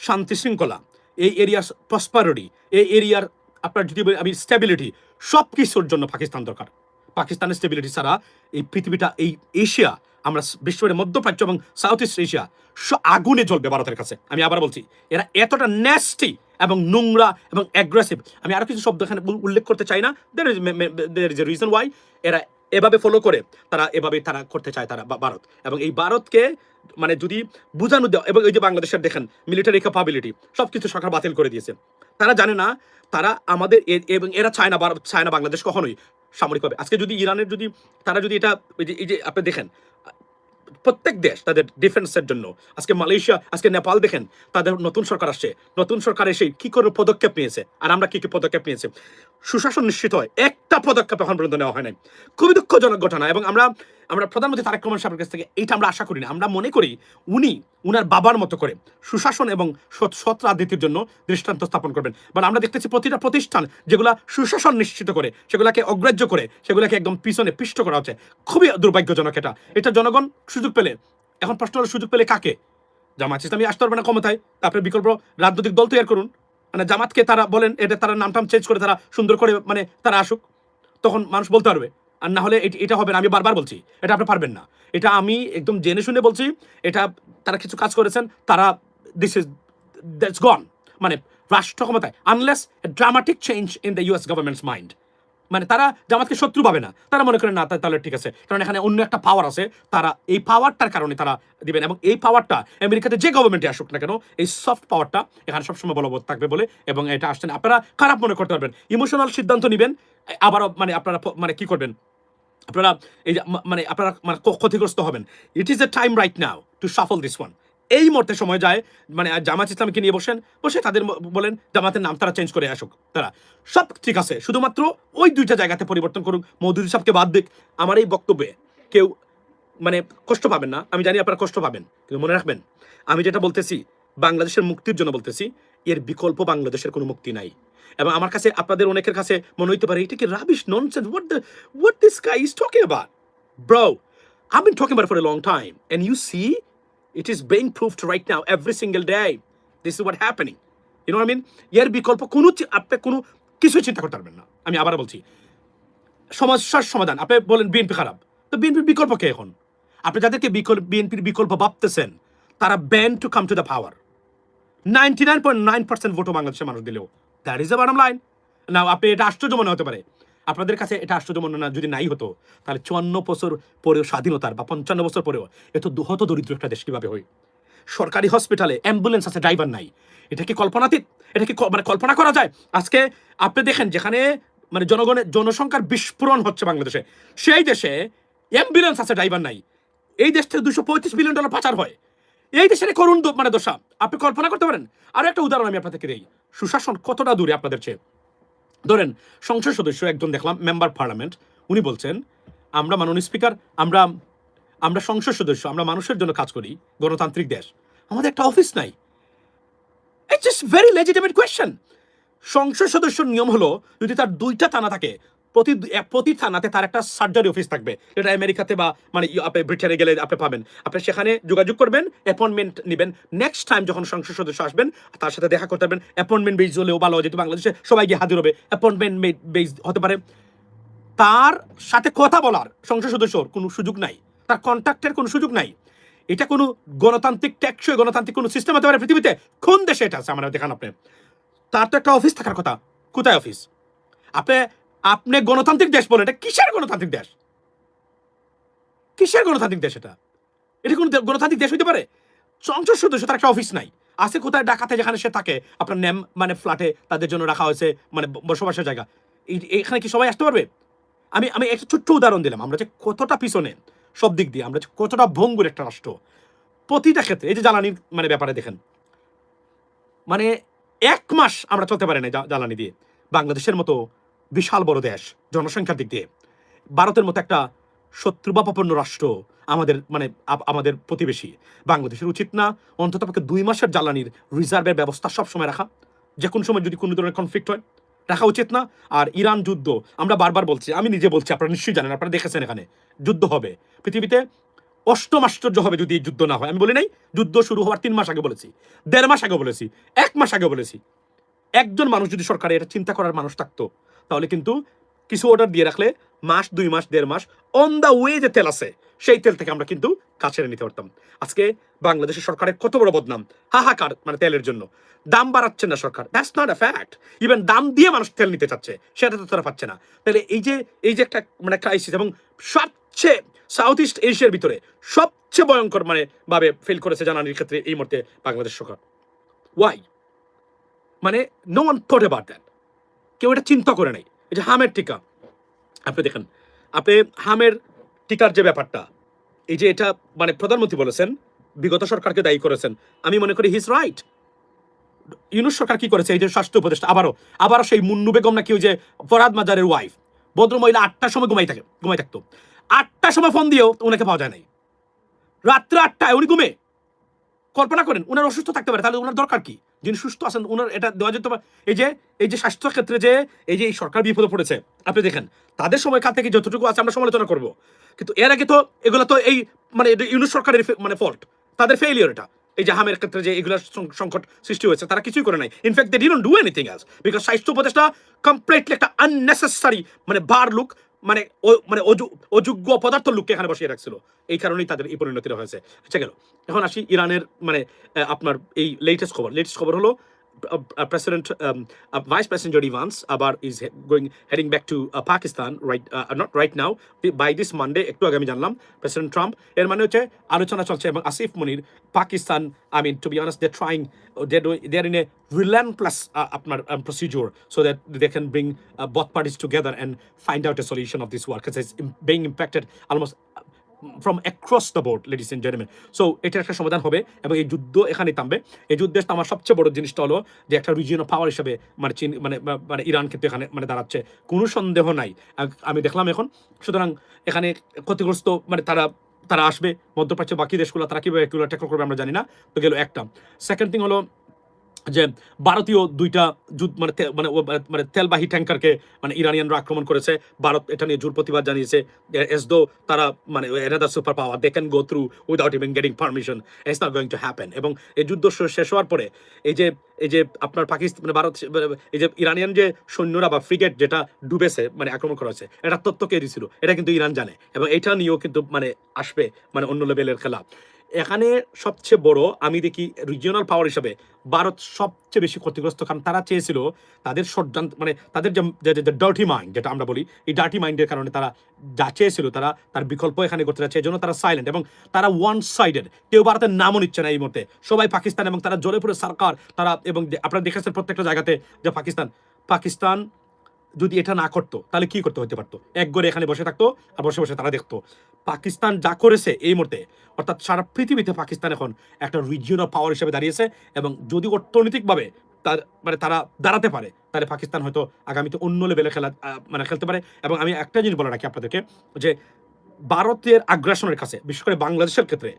শান্তি শৃঙ্খলা, এই এরিয়ার প্রসপারিটি, এই এরিয়ার আপনার যদি আমি স্টেবিলিটি, সব কিছুর জন্য পাকিস্তান দরকার। পাকিস্তানের স্টেবিলিটি ছাড়া এই পৃথিবীটা, এই এশিয়া, আমরা বিশ্বের মধ্যপ্রাচ্য এবং সাউথ ইস্ট এশিয়া আগুনে জ্বলবে ভারতের কাছে। আমি আবার বলছি, এরা এতটা ন্যাস্টি এবং নোংরা এবং অ্যাগ্রেসিভ। আমি আরো কিছু শব্দ এখানে উল্লেখ করতে চাই না, there is a reason why এরা এভাবে ফলো করে, তারা করতে চায় তারা ভারত। এবং এই ভারতকে মানে যদি বুঝানো দেওয়া, এবং এই যে বাংলাদেশের দেখেন মিলিটারি ক্যাপাবিলিটি সবকিছু সরকার বাতিল করে দিয়েছে। তারা জানে না, তারা আমাদের, এবং এরা চায় না বাংলাদেশ কখনোই সামরিকভাবে। আজকে যদি ইরানের যদি তারা যদি এটা, এই যে আপনি দেখেন প্রত্যেক দেশ তাদের ডিফেন্সের জন্য, আজকে মালয়েশিয়া, আজকে নেপাল দেখেন, তাদের নতুন সরকার আসছে, নতুন সরকার এসে কি করে পদক্ষেপ নিয়েছে, আর আমরা কি কি পদক্ষেপ নিয়েছে, সুশাসন নিশ্চিত হয়, একটা পদক্ষেপ এখন পর্যন্ত নেওয়া হয় নাই। খুবই দুঃখজনক ঘটনা। এবং আমরা প্রধানমন্ত্রী তারেক রহমান সাহেবের কাছ থেকে এইটা আমরা আশা করি না। আমরা মনে করি উনার বাবার মতো করে সুশাসন এবং সৎ রাজনীতির জন্য দৃষ্টান্ত স্থাপন করবেন। মানে আমরা দেখতেছি প্রতিটা প্রতিষ্ঠান যেগুলা সুশাসন নিশ্চিত করে, সেগুলাকে অগ্রাহ্য করে, সেগুলাকে একদম পিছনে পিষ্ট করা হচ্ছে। খুবই দুর্ভাগ্যজনক এটা জনগণ সুযোগ পেলে, এখন প্রশ্ন হলো সুযোগ পেলে কাকে? জামাত ইসলামী আসতে পারবে না ক্ষমতায়, তারপরে বিকল্প রাজনৈতিক দল তৈরি করুন। মানে জামাতকে তারা বলেন, এটা তারা নামটাম চেঞ্জ করে তারা সুন্দর করে মানে তারা আসুক, তখন মানুষ বলতে পারবে। আর না হলে এটা হবে না। আমি বারবার বলছি, এটা আপনি পারবেন না। এটা আমি একদম জেনে শুনে বলছি। এটা তারা কিছু কাজ করেছেন, তারা দ্যাটস গন। মানে রাষ্ট্র ক্ষমতায়, unless dramatic change in the US government's mind, মানে তারা জামাতকে শত্রু পাবে না। তারা মনে করেন না, তাহলে ঠিক আছে, কারণ এখানে অন্য একটা পাওয়ার আছে, তারা এই পাওয়ারটার কারণে তারা দিবেন। এবং এই পাওয়ারটা আমেরিকাতে যে গভর্নমেন্টে আসুক না কেন, এই সফট পাওয়ারটা এখানে সবসময় বলবৎ থাকবে বলে, এবং এটা আসছেন আপনারা খারাপ মনে করতে পারবেন, ইমোশনাল সিদ্ধান্ত নেবেন, আবারও মানে আপনারা মানে কি করবেন, আপনারা এই মানে আপনারা মানে ক্ষতিগ্রস্ত হবেন। It is a time right now to shuffle this one. এই মুহূর্তে সময় যায়, মানে জামাত ইসলামকে নিয়ে বসে তাদের বলেন জামাতের নাম তারা চেঞ্জ করে আসুক, তারা সব ঠিক আছে, শুধুমাত্র ওই দুইটা জায়গাতে পরিবর্তন করুক, মওদুদি সাহেবকে বাদ দিক। আমার এই বক্তব্যে কেউ মানে কষ্ট পাবেন না, আমি জানি আপনারা কষ্ট পাবেন, কিন্তু মনে রাখবেন আমি যেটা বলতেছি বাংলাদেশের মুক্তির জন্য বলতেছি, এর বিকল্প বাংলাদেশের কোনো মুক্তি নাই। এবং আমার কাছে, আপনাদের অনেকের কাছে মনে হইতে পারে এটা কি rubbish nonsense, what this guy is talking about, bro. I've been talking about it for a long time, and you see it is being proved right now every single day. This is what happening, you know what I mean? এর বিকল্প আপনি কোনো কিছু চিন্তা করতে পারবেন না। আমি আবার বলছি, সমস্যার সমাধান আপনি বলেন বিএনপি খারাপ, তো বিএনপির বিকল্প কে এখন? আপনি যাদেরকে বিএনপির বিকল্প ভাবতেছেন, তারা ban to come to the power. 99.9% ভোটও বাংলাদেশের মানুষ দিলেও, that is the bottom line. না, আপনি এটা আশ্চর্য মনে হতে পারে, আপনাদের কাছে এটা আশ্চর্য মনে না যদি নাই হতো, তাহলে 54 বছর পরেও স্বাধীনতার, বা 55 বছর পরেও এত হত দরিদ্র একটা দেশ কিভাবে হয়? সরকারি হসপিটালে অ্যাম্বুলেন্স আছে, ড্রাইভার নাই। এটা কি কল্পনাতীত? এটা কি মানে কল্পনা করা যায়? আজকে আপনি দেখেন, যেখানে মানে জনসংখ্যার বিস্ফোরণ হচ্ছে বাংলাদেশে, সেই দেশে অ্যাম্বুলেন্স আছে, ড্রাইভার নাই। এই দেশ থেকে $235 বিলিয়ন পাচার হয়। এই দেশের করুণ মানে দশা আপনি কল্পনা করতে পারেন? আরো একটা উদাহরণ আমি আপনাদেরকে দিই, সুশাসন কতটা দূরে আপনাদের চেয়ে। ধরেন সংসদ সদস্য একজন দেখলাম, মেম্বার পার্লামেন্ট, উনি বলছেন আমরা মাননীয় স্পিকার, আমরা সংসদ সদস্য, আমরা মানুষের জন্য কাজ করি, গণতান্ত্রিক দেশ, আমাদের একটা অফিস নাই। It's just very legitimate question. সংসদ সদস্যর নিয়ম হলো, যদি তার 2টা থানা থাকে, প্রতি থানাতে তার একটা সার্জারি অফিস থাকবে, এটা আমেরিকাতে বা মানে আপনি ব্রিটেনে গেলে আপনি পাবেন। আপনি সেখানে যোগাযোগ করবেন, অ্যাপয়েন্টমেন্ট নেবেন, নেক্সট টাইম যখন সংসদ সদস্য আসবেন তার সাথে দেখা করতে পারবেন। অ্যাপয়েন্টমেন্ট বেস হলেও ভালো, যেহেতু বাংলাদেশে সবাই গিয়ে হাজির হবে, অ্যাপয়েন্টমেন্ট বেস হতে পারে। তার সাথে কথা বলার সংসদ সদস্যর কোনো সুযোগ নাই, তার কন্ট্যাক্টের কোনো সুযোগ নাই। এটা কোনো গণতান্ত্রিক টেকসই গণতান্ত্রিক কোনো সিস্টেম হতে পারে পৃথিবীতে? কোন দেশে এটা আছে আমরা দেখান আপনি? তার তো একটা অফিস থাকার কথা, কোথায় অফিস? আপনি আপনি গণতান্ত্রিক দেশ বলেন, এটা কিসের গণতান্ত্রিক দেশ? কিসের গণতান্ত্রিক দেশ এটা? এটা কোন গণতান্ত্রিক দেশ হইতে পারে? সংসদ সদস্য তার একটা অফিস নাই, আছে কোথায়? ঢাকাতে যেখানে সে থাকে, আপনার নেম মানে ফ্ল্যাটে তাদের জন্য রাখা হয়েছে মানে বসবাসের জায়গা। এখানে কি সবাই আসতে পারবে? আমি আমি একটা ছোট্ট উদাহরণ দিলাম, আমরা যে কতটা পিছনে সব দিক দিয়ে, আমরা যে কতটা ভঙ্গুর একটা রাষ্ট্র প্রতিটা ক্ষেত্রে। এই যে জ্বালানির মানে ব্যাপারে দেখেন, মানে 1 মাস আমরা চলতে পারি না জ্বালানি দিয়ে। বাংলাদেশের মতো বিশাল বড় দেশ জনসংখ্যার দিক দিয়ে, ভারতের মতো একটা শত্রুবাপন্ন রাষ্ট্র আমাদের মানে আমাদের প্রতিবেশী, বাংলাদেশের উচিত না অন্ততপক্ষে 2 মাসের জ্বালানির রিজার্ভের ব্যবস্থা সবসময় রাখা? যে কোনো সময় যদি কোনো ধরনের কনফ্লিক্ট হয়, রাখা উচিত না? আর ইরান যুদ্ধ, আমরা বারবার বলছি, আমি নিজে বলছি, আপনারা নিশ্চয়ই জানেন, আপনারা দেখেছেন, এখানে যুদ্ধ হবে পৃথিবীতে অষ্টম আশ্চর্য হবে যদি এই যুদ্ধ না হয়। আমি বলি নাই যুদ্ধ শুরু হওয়ার 3 মাস আগে বলেছি, 1.5 মাস আগে বলেছি, 1 মাস আগে বলেছি। একজন মানুষ যদি সরকারে এটা চিন্তা করার মানুষ থাকতো, তাহলে কিন্তু কিছু অর্ডার দিয়ে রাখলে মাস 2 মাস 1.5 মাস অন দা ওয়ে যে তেল আছে সেই তেল থেকে আমরা কিন্তু কাজ ছেড়ে নিতে পারতাম। আজকে বাংলাদেশের সরকারের কত বড় বদনাম, হাহাকার মানে তেলের জন্য। দাম বাড়াচ্ছেন না সরকার, that's not a fact. Even দাম দিয়ে মানুষ তেল নিতে চাচ্ছে, সেটা তো তারা পাচ্ছে না। তাহলে এই যে একটা মানে ক্রাইসিস, এবং সবচেয়ে সাউথ ইস্ট এশিয়ার ভিতরে সবচেয়ে ভয়ঙ্কর মানে ভাবে ফেল করেছে জ্বালানির ক্ষেত্রে এই মুহূর্তে বাংলাদেশ সরকার। ওয়াই? মানে no one thought about that. কেউ এটা চিন্তা করে নাই। এই যে হামের টিকা, আপনি দেখেন, আপনি হামের টিকার যে ব্যাপারটা, এই যে এটা মানে প্রধানমন্ত্রী বলেছেন, বিগত সরকারকে দায়ী করেছেন, আমি মনে করি হি ইজ রাইট। ইউনূস সরকার কি করেছে, এই যে স্বাস্থ্য উপদেষ্টা আবারও সেই মুন্নু বেগম নাকি ওই যে ফরহাদ মাজারের ওয়াইফ, ভদ্রমহিলা 8টার সময় ঘুমাই থাকতো, 8টার সময় ফোন দিয়েও ওনাকে পাওয়া যায় নাই। রাত্রে 8টায় উনি ঘুমে। কল্পনা করেন, ওনার অসুস্থ থাকতে পারে, তাহলে ওনার দরকার কি? যিনি সুস্থ আছেন ওনার এটা দেওয়া যেতে পারে। এই যে স্বাস্থ্য ক্ষেত্রে যে এই সরকার বিপদে পড়েছে, আপনি দেখেন তাদের সময়কাল থেকে যতটুকু আছে আমরা সমালোচনা করব, কিন্তু এর আগে তো এগুলো তো এই মানে ইউনূস সরকারের মানে ফল্ট, তাদের ফেইলিয়র এটা। এই যে হামের ক্ষেত্রে যে এগুলো সংকট সৃষ্টি হয়েছে, তারা কিছুই করে নাই। In fact they didn't do anything else, because স্বাস্থ্য উপদেষ্টা কমপ্লিটলি একটা আননেসেসারি মানে বার লুক, মানে অযোগ্য অপদার্থ লোককে এখানে বসিয়ে রাখছিল। এই কারণেই তাদের এই পরিণতিটা হয়েছে। আচ্ছা গেল, এখন আসি ইরানের মানে আপনার এই লেটেস্ট খবর হলো president vice president JD Vance আবার is heading back to Pakistan not right now, by this Monday. একটু আগে আমি জানলাম প্রেসিডেন্ট ট্রাম্প, এর মানে হচ্ছে আলোচনা চলছে, এবং Asif Munir Pakistan, I mean to be honest, they trying, they are in a relentless আপনার procedure so that they can bring both parties together and find out a solution of this war, because it's being impacted almost from across the board, ladies and gentlemen. So এটার একটা সমাধান হবে, এবং এই যুদ্ধ এখানেই থামবে। এই যুদ্ধে আমার সবচেয়ে বড় জিনিসটা হলো যে একটা রিজিয়নাল পাওয়ার হিসেবে মানে চীন মানে ইরান কিন্তু এখানে মানে দাঁড়াচ্ছে, কোনো সন্দেহ নাই। আমি দেখলাম এখন, সুতরাং এখানে ক্ষতিগ্রস্ত মানে তারা আসবে, মধ্যপ্রাচ্য বাকি দেশগুলো তারা কিভাবে এগুলো ট্যাকল করবে আমরা জানি না। তো গেল একটা। সেকেন্ড থিং হলো যে ভারতীয় 2টা মানে তেলবাহী ট্যাঙ্কারকে মানে ইরানিয়ানরা আক্রমণ করেছে। ভারত এটা নিয়ে জোর প্রতিবাদ জানিয়েছে, এস দো তারা মানে another super power, they can go through without even getting permission, it's not going to happen. এবং এই যুদ্ধ শেষ হওয়ার পরে এই যে আপনার পাকিস্তান মানে ভারত, এই যে ইরানিয়ান যে সৈন্যরা বা ফ্রিগেট যেটা ডুবেছে মানে আক্রমণ করা হয়েছে, এটা তথ্য কে দিয়েছিল এটা কিন্তু ইরান জানে, এবং এটা নিয়েও কিন্তু মানে আসবে মানে অন্য লেভেলের খেলা। এখানে সবচেয়ে বড় আমি দেখি রিজিওনাল পাওয়ার হিসাবে ভারত সবচেয়ে বেশি ক্ষতিগ্রস্ত, কারণ তারা চেয়েছিল তাদের ষড়যন্ত্র মানে তাদের যে ডার্টি মাইন্ড যেটা আমরা বলি, এই ডার্টি মাইন্ডের কারণে তারা যা চেয়েছিল তার বিকল্প এখানে করতে যাচ্ছে, এই জন্য তারা সাইলেন্ট, এবং তারা ওয়ান সাইডেড, কেউ ভারতের নামও নিচ্ছে না এই মুহূর্তে, সবাই পাকিস্তান, এবং তারা জ্বলে পড়ে সরকার তারা। এবং আপনারা দেখেছেন প্রত্যেকটা জায়গাতে যে পাকিস্তান যদি এটা না করতো তাহলে কি করতে হতে পারতো, এক ঘরে এখানে বসে থাকতো আর বসে বসে তারা দেখতো। পাকিস্তান যা করেছে এই মুহূর্তে, অর্থাৎ সারা পৃথিবীতে পাকিস্তান এখন একটা রিজিওনাল পাওয়ার হিসেবে দাঁড়িয়েছে, এবং যদি অর্থনৈতিকভাবে তারা দাঁড়াতে পারে, তাহলে পাকিস্তান হয়তো আগামীতে অন্য লেভেলে খেলতে পারে। এবং আমি একটা জিনিস বলে রাখি আপনাদেরকে, যে ভারতের আগ্রাসনের কাছে বিশেষ করে বাংলাদেশের ক্ষেত্রে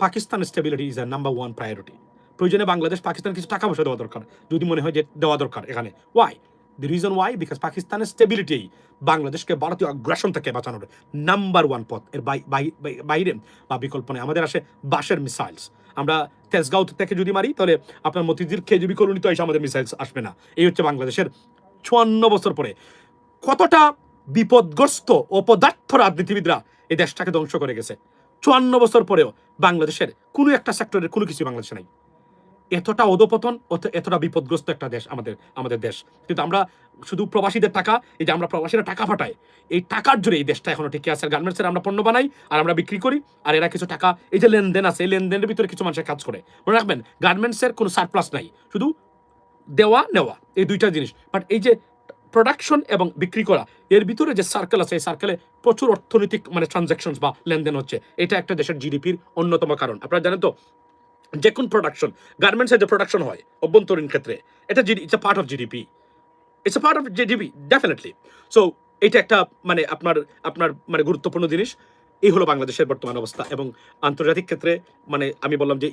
পাকিস্তানের stability is a number 1 priority. প্রয়োজনে বাংলাদেশ পাকিস্তান কিছু টাকা পয়সা দেওয়া দরকার, যদি মনে হয় যে দেওয়া দরকার এখানে। Why? The reason why because পাকিস্তানের স্টেবিলিটি বাংলাদেশকে ভারতীয় আগ্রাসন থেকে বাঁচানোর নাম্বার ওয়ান পথ, এর বাইরে বা বিকল্প নেই। আমাদের আসে বাঁশের মিসাইলস, আমরা তেজগাঁও থেকে যদি মারি তাহলে আপনার মতিঝিল কেজিবি কলোনি তো এসে আমাদের মিসাইলস আসবে না। এই হচ্ছে বাংলাদেশের ৫৪ বছর পরে কতটা বিপদগ্রস্ত অপদার্থ রাজনীতিবিদরা এই দেশটাকে ধ্বংস করে গেছে। ৫৪ বছর পরেও বাংলাদেশের কোনো একটা সেক্টরের কোনো কিছু বাংলাদেশে নাই। এতটা অধপতন, এতটা বিপদগ্রস্ত একটা দেশ আমাদের দেশ। কিন্তু আমরা শুধু প্রবাসীদের টাকা, এই যে আমরা প্রবাসীরা টাকা পাঠাই, এই টাকার জোরে এই দেশটা এখনো টিকে আছে। গার্মেন্টসের আমরা পণ্য বানাই আর আমরা বিক্রি করি, আর এরা কিছু টাকা, এই যে লেনদেন আছে, এই লেনদেনের ভিতরে কিছু মানুষের কাজ করে। মনে রাখবেন গার্মেন্টসের কোনো সারপ্লাস নাই, শুধু দেওয়া নেওয়া, এই দুইটা জিনিস। বাট এই যে প্রোডাকশন এবং বিক্রি করা, এর ভিতরে যে সার্কেল আছে, এই সার্কেলে প্রচুর অর্থনৈতিক মানে ট্রানজাকশন বা লেনদেন হচ্ছে। এটা একটা দেশের জিডিপির অন্যতম কারণ। আপনারা জানেন তো যে কোন প্রোডাকশন, গার্মেন্টসের যে প্রোডাকশন হয় অভ্যন্তরীণ ক্ষেত্রে, এটা it's a part of GDP, it's a part of GDP definitely. So এটা একটা মানে আপনার মানে গুরুত্বপূর্ণ জিনিস। এই হলো বাংলাদেশের বর্তমান অবস্থা। এবং আন্তর্জাতিক ক্ষেত্রে মানে আমি বললাম যে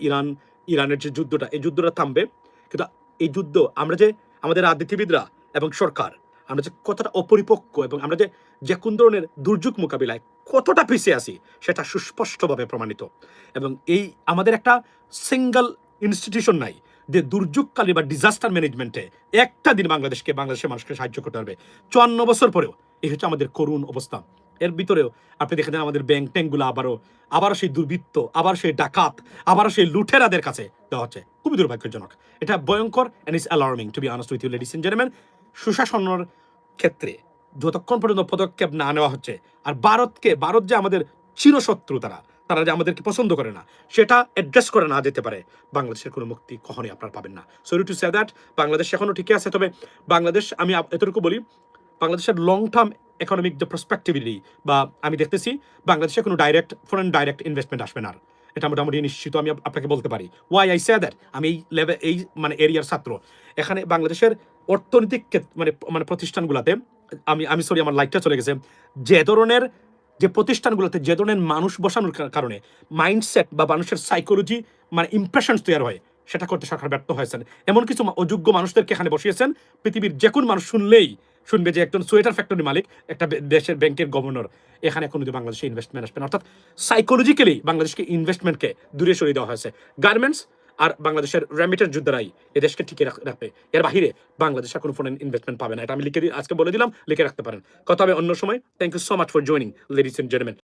ইরানের যে যুদ্ধটা, এই যুদ্ধটা থামবে, কিন্তু এই যুদ্ধ আমরা যে আমাদের রাজনীতিবিদরা এবং সরকার আমরা যে কতটা অপরিপক্ক এবং আমরা যে কোন ধরনের দুর্যোগ মোকাবিলায় কতটা পিছিয়ে আছি সেটা সুস্পষ্টভাবে প্রমাণিত। এবং এই আমাদের একটা সিঙ্গল ইনস্টিটিউশন নাই যে দুর্যোগকালীন বা ডিজাস্টার ম্যানেজমেন্টে একটা দিন বাংলাদেশের মানুষকে সাহায্য করতে পারবে। ৫৪ বছর পরেও এই হচ্ছে আমাদের করুণ অবস্থা। এর ভিতরেও আপনি দেখে দেন আমাদের ব্যাংক ট্যাঙ্কগুলো আবারও সেই দুর্বৃত্ত, আবার সেই ডাকাত, আবারও সেই লুঠেরাদের কাছে দেওয়া হচ্ছে। খুবই দুর্ভাগ্যজনক, এটা ভয়ঙ্কর and is alarming to be honest with you ladies and gentleman. সুশাসনের ক্ষেত্রে যতক্ষণ পর্যন্ত পদক্ষেপ না নেওয়া হচ্ছে, আর ভারত যে আমাদের চিরশত্রু, তারা যে আমাদেরকে পছন্দ করে না, সেটা অ্যাড্রেস করে না যেতে পারে, বাংলাদেশের কোনো মুক্তি কখনোই আপনারা পাবেন না। Sorry to say that, Bangladesh এখনো ঠিকই আছে। তবে বাংলাদেশ, আমি এতটুকু বলি, বাংলাদেশের লং টার্ম ইকোনমিক যে প্রসপেক্টিভিটি বা আমি দেখতেছি বাংলাদেশে কোনো ফরেন ডাইরেক্ট ইনভেস্টমেন্ট আসবে না। এটা মোটামুটি নিশ্চিত আমি আপনাকে বলতে পারি। ওয়াই আই সে দ্যাট, আমি এই মানে এরিয়ার ছাত্র। এখানে বাংলাদেশের অর্থনৈতিক মানে প্রতিষ্ঠানগুলোতে আমি সরি আমার লাইটটা চলে গেছে, যে প্রতিষ্ঠানগুলোতে যে ধরনের মানুষ বসানোর কারণে মাইন্ডসেট বা মানুষের সাইকোলজি মানে ইমপ্রেশনস তৈরি হয়, সেটা করতে সরকার ব্যর্থ হয়েছেন। এমন কিছু অযোগ্য মানুষদেরকে এখানে বসিয়েছেন, পৃথিবীর যে কোন মানুষ শুনবে যে একজন সোয়েটার ফ্যাক্টরি মালিক, একটা দেশের ব্যাংকের গভর্নর, এখানে এখন যদি বাংলাদেশে ইনভেস্টমেন্ট আসবে না। অর্থাৎ সাইকোলজিক্যালি বাংলাদেশকে ইনভেস্টমেন্টকে দূরে সরিয়ে দেওয়া হয়েছে। গার্মেন্টস আর বাংলাদেশের রেমিটেন্স যুদ্ধরাই এদেশকে টিকে রাখবে। এর বাহিরে বাংলাদেশ কোনো ফরেন ইনভেস্টমেন্ট পাবে না। এটা আমি আজকে বলে দিলাম, লিখে রাখতে পারেন। কথা হবে অন্য সময়। Thank you so much for joining ladies and gentleman.